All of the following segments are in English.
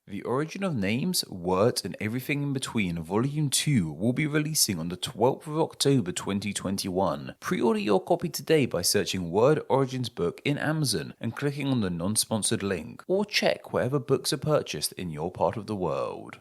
The Origin of Names, Words, and Everything in Between Volume 2 will be releasing on the 12th of October 2021. Pre-order your copy today by searching Word Origins book in Amazon and clicking on the non-sponsored link, or check wherever books are purchased in your part of the world.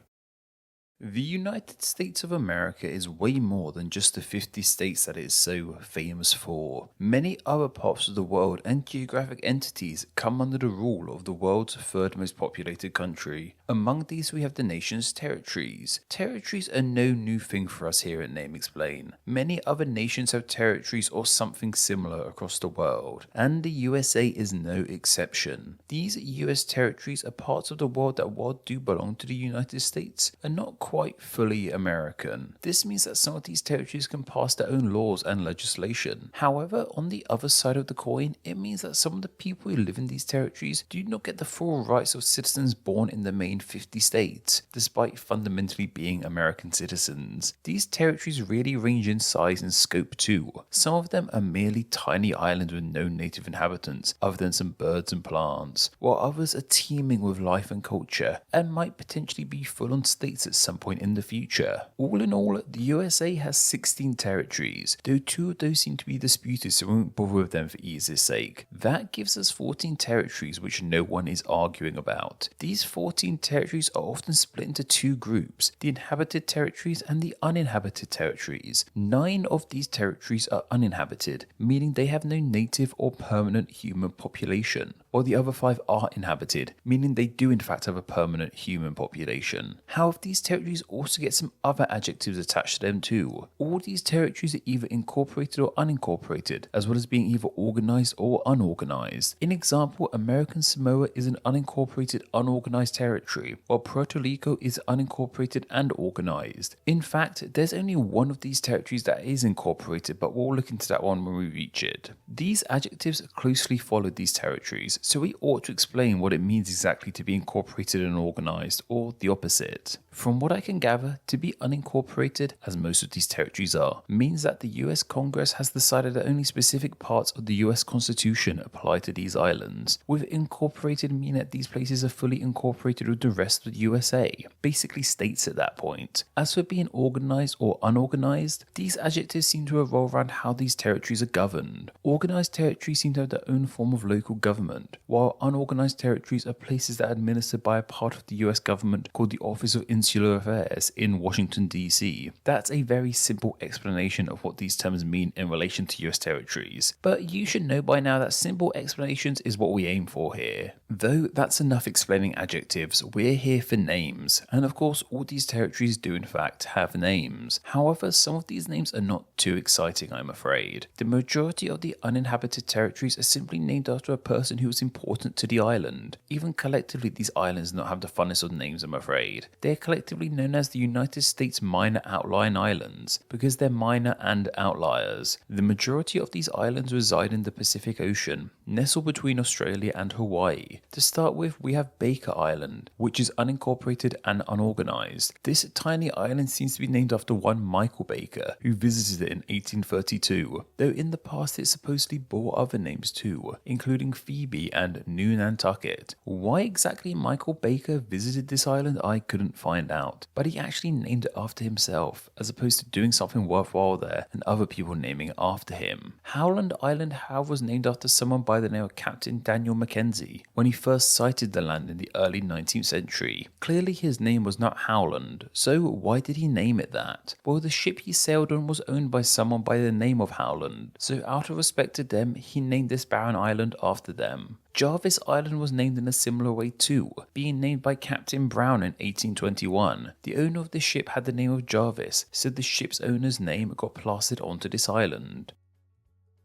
The United States of America is way more than just the 50 states that it is so famous for. Many other parts of the world and geographic entities come under the rule of the world's third most populated country. Among these we have the nation's territories. Territories are no new thing for us here at Name Explain. Many other nations have territories or something similar across the world, and the USA is no exception. These US territories are parts of the world that, while do belong to the United States, are not quite fully American. This means that some of these territories can pass their own laws and legislation. However, on the other side of the coin, it means that some of the people who live in these territories do not get the full rights of citizens born in the main 50 states, despite fundamentally being American citizens. These territories really range in size and scope too. Some of them are merely tiny islands with no native inhabitants, other than some birds and plants, while others are teeming with life and culture, and might potentially be full-on states at some point in the future. All in all, the USA has 16 territories, though 2 of those seem to be disputed, so we won't bother with them for ease's sake. That gives us 14 territories which no one is arguing about. These 14 territories are often split into 2 groups, the inhabited territories and the uninhabited territories. 9 of these territories are uninhabited, meaning they have no native or permanent human population, while the other 5 are inhabited, meaning they do in fact have a permanent human population. However, these territories also get some other adjectives attached to them too. All these territories are either incorporated or unincorporated, as well as being either organized or unorganized. In example, American Samoa is an unincorporated unorganized territory, while Puerto Rico is unincorporated and organized. In fact, there's only one of these territories that is incorporated, but we'll look into that one when we reach it. These adjectives closely follow these territories, so we ought to explain what it means exactly to be incorporated and organized, or the opposite. From what I can gather, to be unincorporated, as most of these territories are, means that the US Congress has decided that only specific parts of the US Constitution apply to these islands, with incorporated meaning that these places are fully incorporated with the rest of the USA, basically states at that point. As for being organized or unorganized, these adjectives seem to revolve around how these territories are governed. Organized territories seem to have their own form of local government, while unorganized territories are places that are administered by a part of the US government called the Office of Insular Affairs in Washington, D.C. That's a very simple explanation of what these terms mean in relation to US territories, but you should know by now that simple explanations is what we aim for here. Though that's enough explaining adjectives, we're here for names, and of course all these territories do in fact have names. However, some of these names are not too exciting, I'm afraid. The majority of the uninhabited territories are simply named after a person who was important to the island. Even collectively, these islands do not have the funnest of names, I'm afraid. They're collectively known as the United States Minor Outlying Islands because they're minor and outliers. The majority of these islands reside in the Pacific Ocean, nestled between Australia and Hawaii. To start with, we have Baker Island, which is unincorporated and unorganized. This tiny island seems to be named after one Michael Baker, who visited it in 1832, though in the past it supposedly bore other names too, including Phoebe and New Nantucket. Why exactly Michael Baker visited this island, I couldn't find out, but he actually named it after himself, as opposed to doing something worthwhile there and other people naming it after him. Howland Island, however, was named after someone by the name of Captain Daniel Mackenzie when he first sighted the land in the early 19th century. Clearly his name was not Howland, so why did he name it that? Well, the ship he sailed on was owned by someone by the name of Howland, so out of respect to them, he named this barren island after them. Jarvis Island was named in a similar way too, being named by Captain Brown in 1821. The owner of the ship had the name of Jarvis, so the ship's owner's name got plastered onto this island.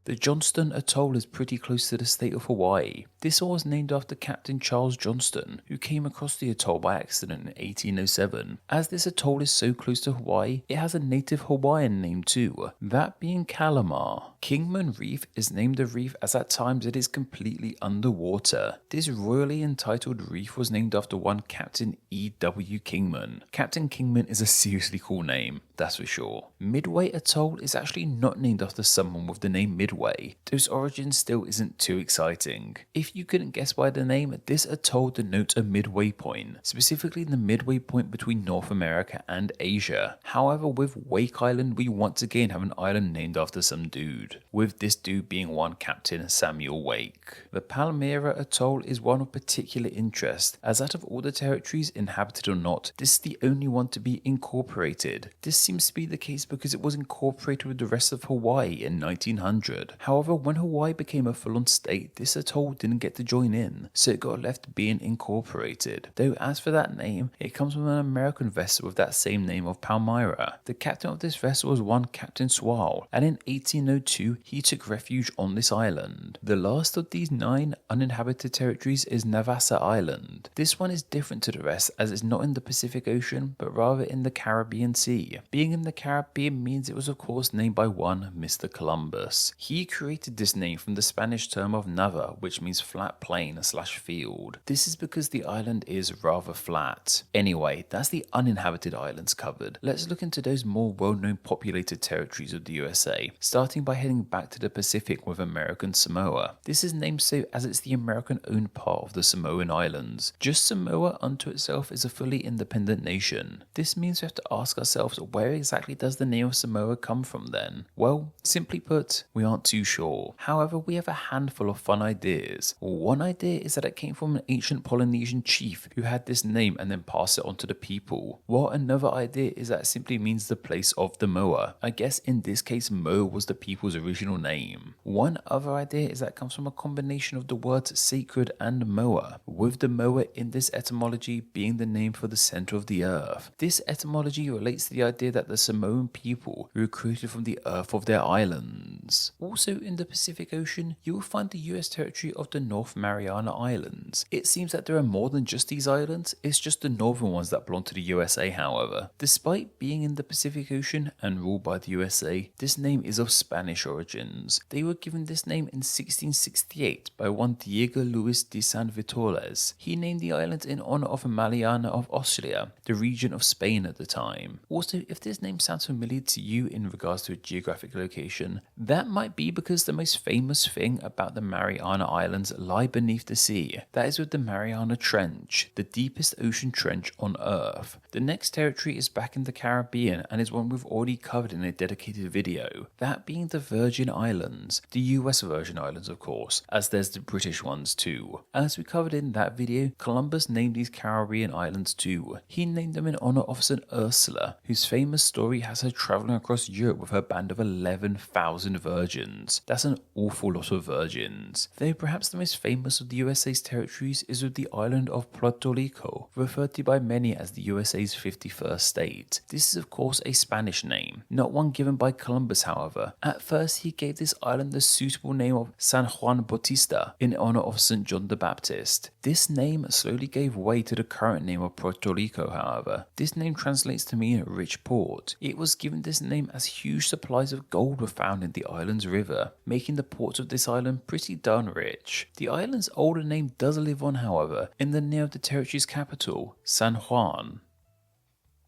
The Johnston Atoll is pretty close to the state of Hawaii. This one was named after Captain Charles Johnston, who came across the atoll by accident in 1807. As this atoll is so close to Hawaii, it has a native Hawaiian name too, that being Calamar. Kingman Reef is named a reef as at times it is completely underwater. This royally entitled reef was named after one Captain E.W. Kingman. Captain Kingman is a seriously cool name. that's for sure. Midway Atoll is actually not named after someone with the name Midway. Those origins still isn't too exciting. If you couldn't guess by the name, this atoll denotes a midway point, specifically the midway point between North America and Asia. However, with Wake Island, we once again have an island named after some dude, with this dude being one Captain Samuel Wake. The Palmyra Atoll is one of particular interest, as out of all the territories, inhabited or not, this is the only one to be incorporated. This seems to be the case because it was incorporated with the rest of Hawaii in 1900. However, when Hawaii became a full-on state, this atoll didn't get to join in, so it got left being incorporated. Though as for that name, it comes from an American vessel with that same name of Palmyra. The captain of this vessel was one Captain Swall, and in 1802 he took refuge on this island. The last of these 9 uninhabited territories is Navassa Island. This one is different to the rest as it's not in the Pacific Ocean, but rather in the Caribbean Sea. Being in the Caribbean means it was of course named by one Mr. Columbus. He created this name from the Spanish term of Nava, which means flat plain / field. This is because the island is rather flat. Anyway, that's the uninhabited islands covered. Let's look into those more well-known populated territories of the USA, starting by heading back to the Pacific with American Samoa. This is named so as it's the American-owned part of the Samoan Islands. Just Samoa unto itself is a fully independent nation. This means we have to ask ourselves, where exactly does the name of Samoa come from then? Well, simply put, we aren't too sure. However, we have a handful of fun ideas. One idea is that it came from an ancient Polynesian chief who had this name and then passed it on to the people, while another idea is that it simply means the place of the moa. I guess in this case, Mo was the people's original name. One other idea is that it comes from a combination of the words sacred and moa, with the moa in this etymology being the name for the center of the earth. This etymology relates to the idea that the Samoan people were created from the earth of their islands. Also in the Pacific Ocean, you will find the US territory of the North Mariana Islands. It seems that there are more than just these islands, it's just the northern ones that belong to the USA however. Despite being in the Pacific Ocean and ruled by the USA, this name is of Spanish origins. They were given this name in 1668 by one Diego Luis de San Vitoles. He named the island in honor of Mariana of Austria, the region of Spain at the time. Also, if this name sounds familiar to you in regards to a geographic location, that might be because the most famous thing about the Mariana Islands lie beneath the sea. That is with the Mariana Trench, the deepest ocean trench on Earth. The next territory is back in the Caribbean and is one we've already covered in a dedicated video, that being the Virgin Islands, the US Virgin Islands of course, as there's the British ones too. As we covered in that video, Columbus named these Caribbean islands too. He named them in honor of St. Ursula, whose famous story has her traveling across Europe with her band of 11,000 virgins. That's an awful lot of virgins. Though perhaps the most famous of the USA's territories is with the island of Puerto Rico, referred to by many as the USA's 51st state. This is of course a Spanish name, not one given by Columbus however. At first he gave this island the suitable name of San Juan Bautista in honor of St. John the Baptist. This name slowly gave way to the current name of Puerto Rico however. This name translates to mean rich port. It was given this name as huge supplies of gold were found in the island's river, making the ports of this island pretty darn rich. The island's older name does live on however, in the name of the territory's capital, San Juan.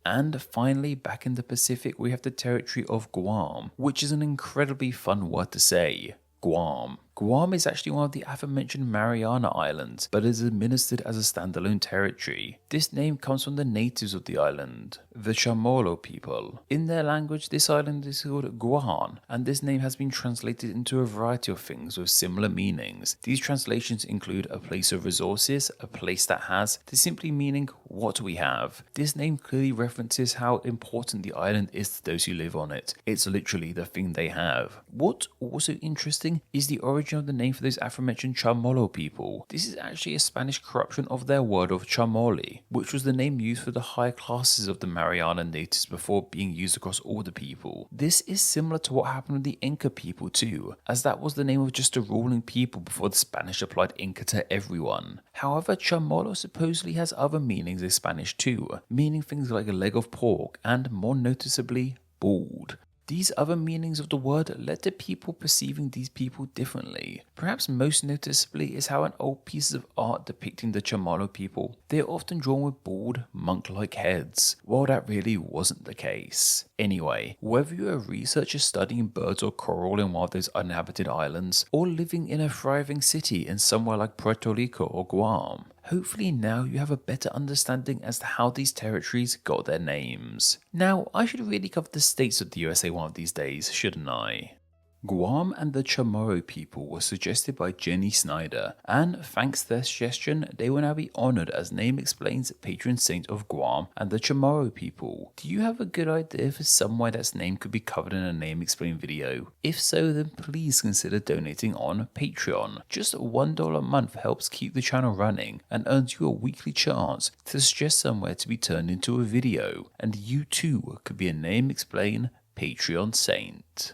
And finally, back in the Pacific, we have the territory of Guam, which is an incredibly fun word to say. Guam. Guam is actually one of the aforementioned Mariana Islands, but is administered as a standalone territory. This name comes from the natives of the island, the Chamorro people. In their language, this island is called Guahan, and this name has been translated into a variety of things with similar meanings. These translations include a place of resources, a place that has, to simply meaning what we have. This name clearly references how important the island is to those who live on it. It's literally the thing they have. What's also interesting is the origin of the name for those aforementioned Chamorro people. This is actually a Spanish corruption of their word of chamoli, which was the name used for the higher classes of the Mariana natives before being used across all the people. This is similar to what happened with the Inca people too, as that was the name of just a ruling people before the Spanish applied Inca to everyone. However, Chamorro supposedly has other meanings in Spanish too, meaning things like a leg of pork and, more noticeably, bald. These other meanings of the word led to people perceiving these people differently. Perhaps most noticeably is how in old pieces of art depicting the Chamorro people, they are often drawn with bald, monk-like heads, while that really wasn't the case. Anyway, whether you're a researcher studying birds or coral in one of those uninhabited islands, or living in a thriving city in somewhere like Puerto Rico or Guam, hopefully now you have a better understanding as to how these territories got their names. Now, I should really cover the states of the USA one of these days, shouldn't I? Guam and the Chamorro people were suggested by Jenny Snyder, and thanks to their suggestion, they will now be honoured as Name Explain's patron saint of Guam and the Chamorro people. Do you have a good idea for somewhere that's name could be covered in a Name Explain video? If so, then please consider donating on Patreon. Just $1 a month helps keep the channel running and earns you a weekly chance to suggest somewhere to be turned into a video, and you too could be a Name Explain Patreon saint.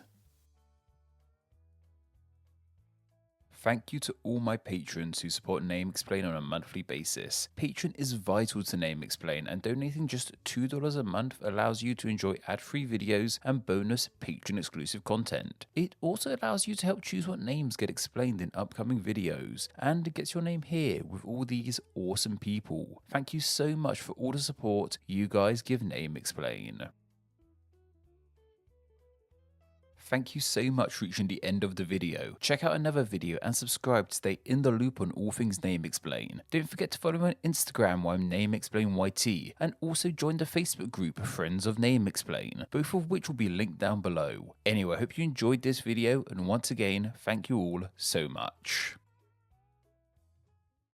Thank you to all my patrons who support Name Explain on a monthly basis. Patreon is vital to Name Explain, and donating just $2 a month allows you to enjoy ad-free videos and bonus Patreon exclusive content. It also allows you to help choose what names get explained in upcoming videos, and gets your name here with all these awesome people. Thank you so much for all the support you guys give Name Explain. Thank you so much for reaching the end of the video. Check out another video and subscribe to stay in the loop on all things Name Explain. Don't forget to follow me on Instagram where I'm Name Explain YT, and also join the Facebook group Friends of Name Explain, both of which will be linked down below. Anyway, I hope you enjoyed this video, and once again, thank you all so much.